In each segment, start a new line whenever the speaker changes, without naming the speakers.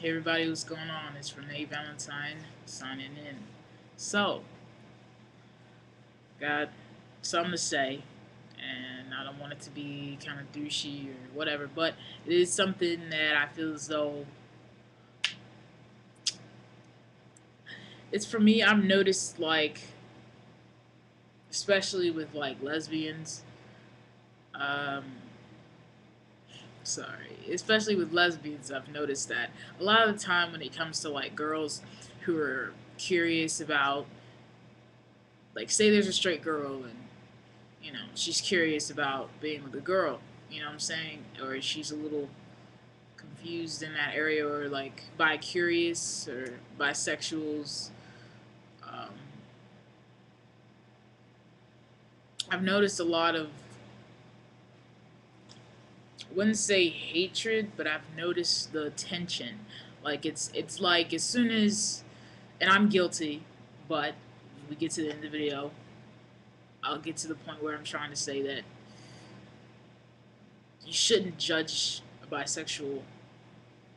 Hey everybody, what's going on? It's Renee Valentine signing in. So, got something to say, and I don't want it to be kind of douchey or whatever, but it is something that I feel as though it's for me. I've noticed, like, especially with like lesbians, um, especially with lesbians, I've noticed that a lot of the time when it comes to like girls who are curious about, like, say there's a straight girl and she's curious about being with a girl, you know what I'm saying? Or she's a little confused in that area, or like bi curious or bisexuals. Um, I've noticed a lot of, I wouldn't say hatred, but I've noticed the tension. Like it's like as soon as, and I'm guilty, but when we get to the end of the video, I'll get to the point where I'm trying to say that you shouldn't judge a bisexual,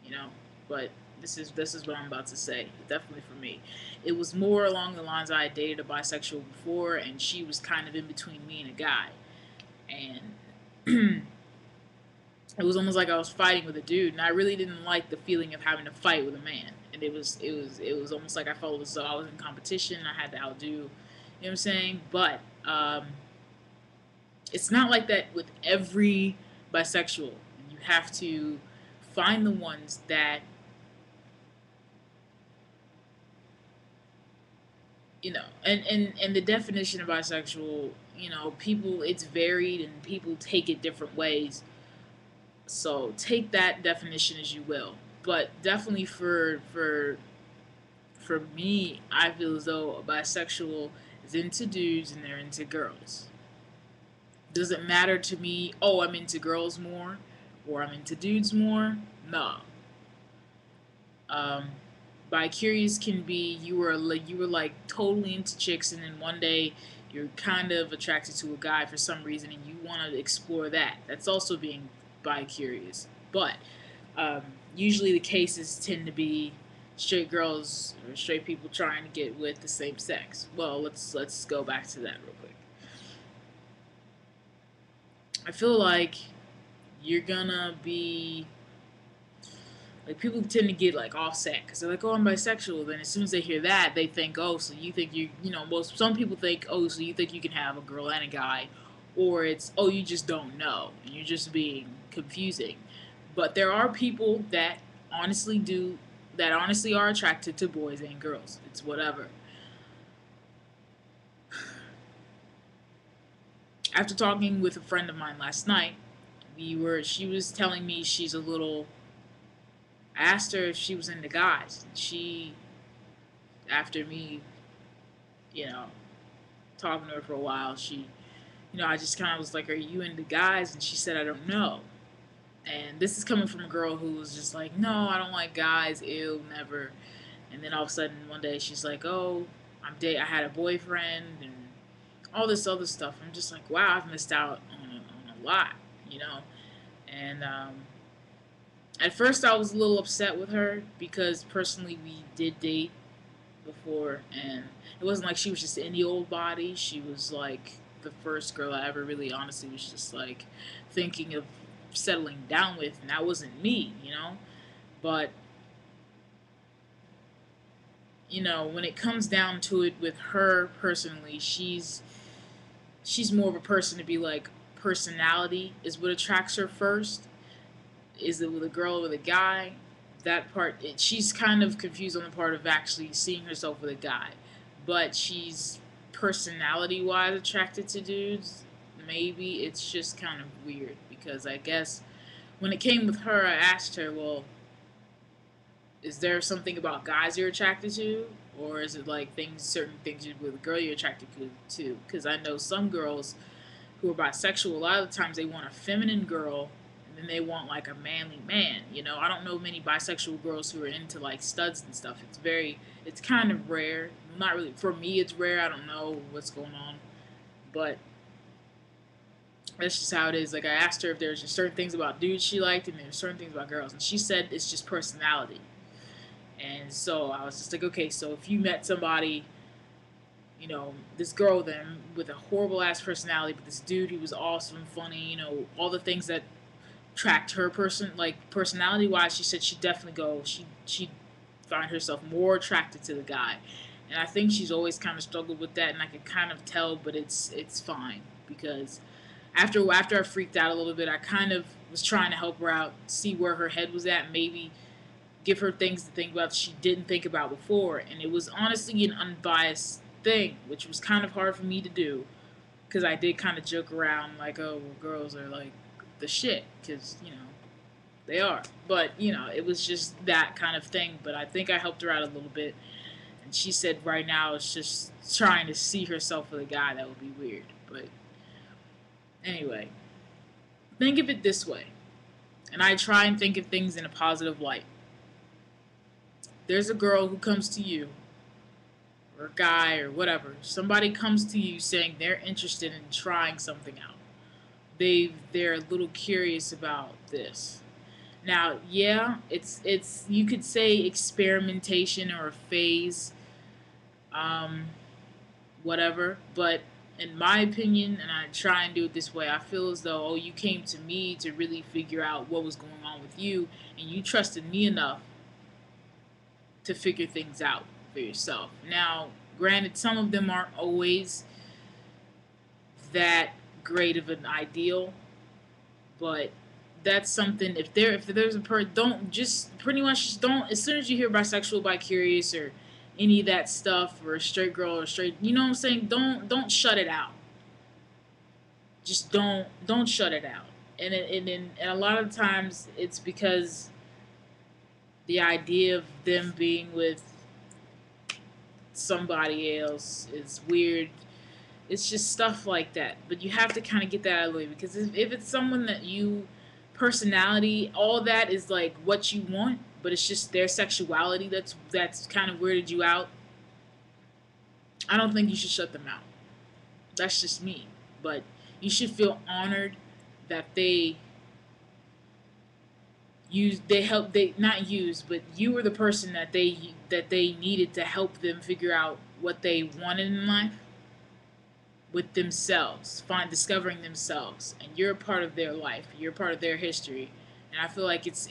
you know. But this is what I'm about to say. Definitely for me, it was more along the lines I had dated a bisexual before, and she was kind of in between me and a guy, and it was almost like I was fighting with a dude, and I really didn't like the feeling of having to fight with a man. And it was almost like I felt as though I was in competition. I had to outdo, you know what I'm saying? But it's not like that with every bisexual. You have to find the ones that, and the definition of bisexual, people, it's varied and people take it different ways. So take that definition as you will. But definitely for me, I feel as though a bisexual is into dudes and they're into girls. Does it matter to me? Oh, I'm into girls more, or I'm into dudes more? No. Um, Bi curious can be you were like totally into chicks, and then one day you're kind of attracted to a guy for some reason, and you want to explore that. That's also being bi curious. But um, usually the cases tend to be straight girls or straight people trying to get with the same sex. Well, let's go back to that real quick. I feel like you're gonna be like, people tend to get like offset because they're like, oh, I'm bisexual. Then as soon as they hear that, they think, oh, so you think most some people think, oh, so you think you can have a girl and a guy, or it's, oh, you just don't know and you're just being confusing. But there are people that honestly do that honestly are attracted to boys and girls. It's whatever. After talking with a friend of mine last night, she was telling me she's a little. I asked her if she was into guys. She, after me, you know, talking to her for a while, I just kind of was like, "Are you into guys?" And she said, "I don't know." And this is coming from a girl who was just like, "No, I don't like guys. Ew, never." And then all of a sudden, one day, she's like, "Oh, I had a boyfriend and all this other stuff." I'm just like, "Wow, I've missed out on a lot," you know. And at first, I was a little upset with her because personally, we did date before, and it wasn't like she was just any old body. She was like the first girl I ever really honestly was just like thinking of settling down with, and that wasn't me, you know. But when it comes down to it with her personally, she's more of a person to be like, personality is what attracts her first. Is it with a girl or with a guy? That part, she's kind of confused on the part of actually seeing herself with a guy, but she's personality wise attracted to dudes. Maybe it's just kind of weird because I guess when it came with her, I asked her, well, is there something about guys you're attracted to, or is it like certain things with a girl you're attracted to? Because I know some girls who are bisexual, a lot of the times they want a feminine girl and then they want like a manly man. I don't know many bisexual girls who are into like studs and stuff. It's kind of rare. Not really, for me, it's rare. I don't know what's going on, but that's just how it is. Like, I asked her if there's just certain things about dudes she liked and there's certain things about girls, and she said it's just personality. And so I was just like, okay, so if you met somebody, you know, this girl then with a horrible ass personality, but this dude who was awesome, funny, you know, all the things that tracked her personality wise, she said she'd definitely go. She'd find herself more attracted to the guy, and I think she's always kind of struggled with that, and I could kind of tell, but it's fine because after I freaked out a little bit, I kind of was trying to help her out, see where her head was at, maybe give her things to think about she didn't think about before, and it was honestly an unbiased thing, which was kind of hard for me to do because I did kind of joke around like, oh, well, girls are like the shit because you know they are, but you know it was just that kind of thing. But I think I helped her out a little bit, and she said right now it's just trying to see herself with a guy that would be weird. But anyway, think of it this way, and I try and think of things in a positive light. There's a girl who comes to you, or a guy, or whatever. Somebody comes to you saying they're interested in trying something out. They're a little curious about this. Now, yeah, it's you could say experimentation or a phase, um, whatever. But in my opinion, and I try and do it this way, I feel as though, oh, you came to me to really figure out what was going on with you, and you trusted me enough to figure things out for yourself. Now, granted, some of them aren't always that great of an ideal, but that's something. If there's a don't just pretty much just don't. As soon as you hear bisexual, bi-curious, or any of that stuff, or a straight girl or straight, you know what I'm saying? Don't shut it out. Just don't shut it out. And a lot of times it's because the idea of them being with somebody else is weird. It's just stuff like that. But you have to kind of get that out of the way because if it's someone that you personality, all that is like what you want, but it's just their sexuality that's kind of weirded you out. I don't think you should shut them out. That's just me. But you should feel honored that they help they not use, but you were the person that they needed to help them figure out what they wanted in life with themselves, discovering themselves, and you're a part of their life. You're a part of their history, and I feel like it's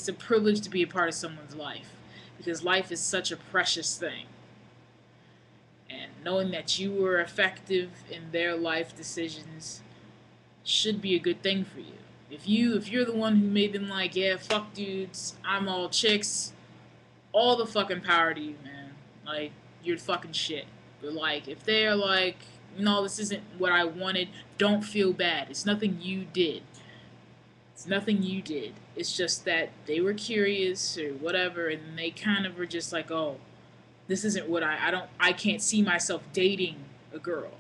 a privilege to be a part of someone's life because life is such a precious thing, and knowing that you were effective in their life decisions should be a good thing for you. If you're the one who made them like, yeah, fuck dudes, I'm all chicks, all the fucking power to you, man. Like, you're fucking shit. But like, if they're like, no, this isn't what I wanted, don't feel bad. It's nothing you did. It's nothing you did. It's just that they were curious or whatever, and they kind of were just like, oh, this isn't what I can't see myself dating a girl.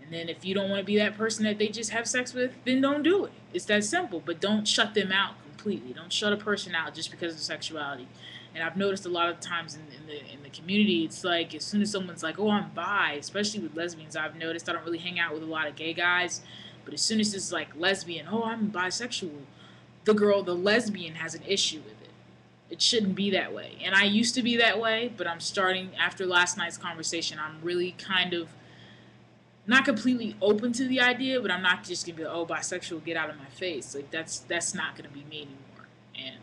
And then if you don't want to be that person that they just have sex with, then don't do it. It's that simple. But don't shut them out completely. Don't shut a person out just because of sexuality. And I've noticed a lot of times in the community, it's like as soon as someone's like, "Oh, I'm bi," especially with lesbians, I've noticed I don't really hang out with a lot of gay guys, but as soon as it's like lesbian, "Oh, I'm bisexual," the lesbian has an issue with it. It shouldn't be that way. And I used to be that way, but I'm starting after last night's conversation. I'm really kind of not completely open to the idea, but I'm not just gonna be like, oh, bisexual, get out of my face. Like that's not gonna be me anymore. And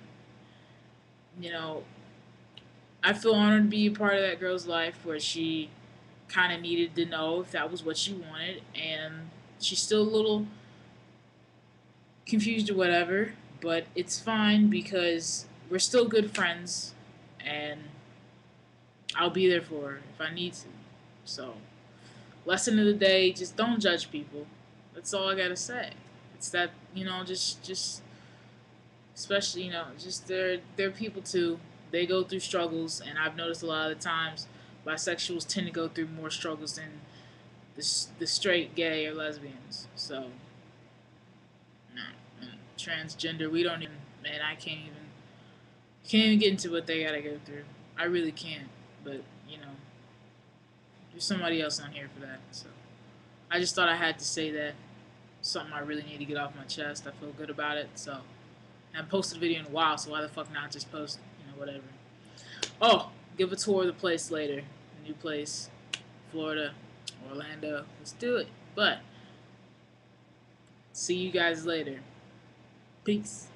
you know, I feel honored to be a part of that girl's life where she kind of needed to know if that was what she wanted, and she's still a little confused or whatever, but it's fine because we're still good friends, and I'll be there for her if I need to. So, lesson of the day: just don't judge people. That's all I gotta say. It's that just especially just they're people too. They go through struggles, and I've noticed a lot of the times bisexuals tend to go through more struggles than the straight gay or lesbians. So, no, and transgender, we don't even. Man, I can't even get into what they gotta go through. I really can't. But there's somebody else on here for that. So I just thought I had to say that. Something I really need to get off my chest. I feel good about it. So I haven't posted a video in a while, so why the fuck not just post, whatever. Oh, give a tour of the place later. New place, Florida, Orlando. Let's do it. But see you guys later. Peace.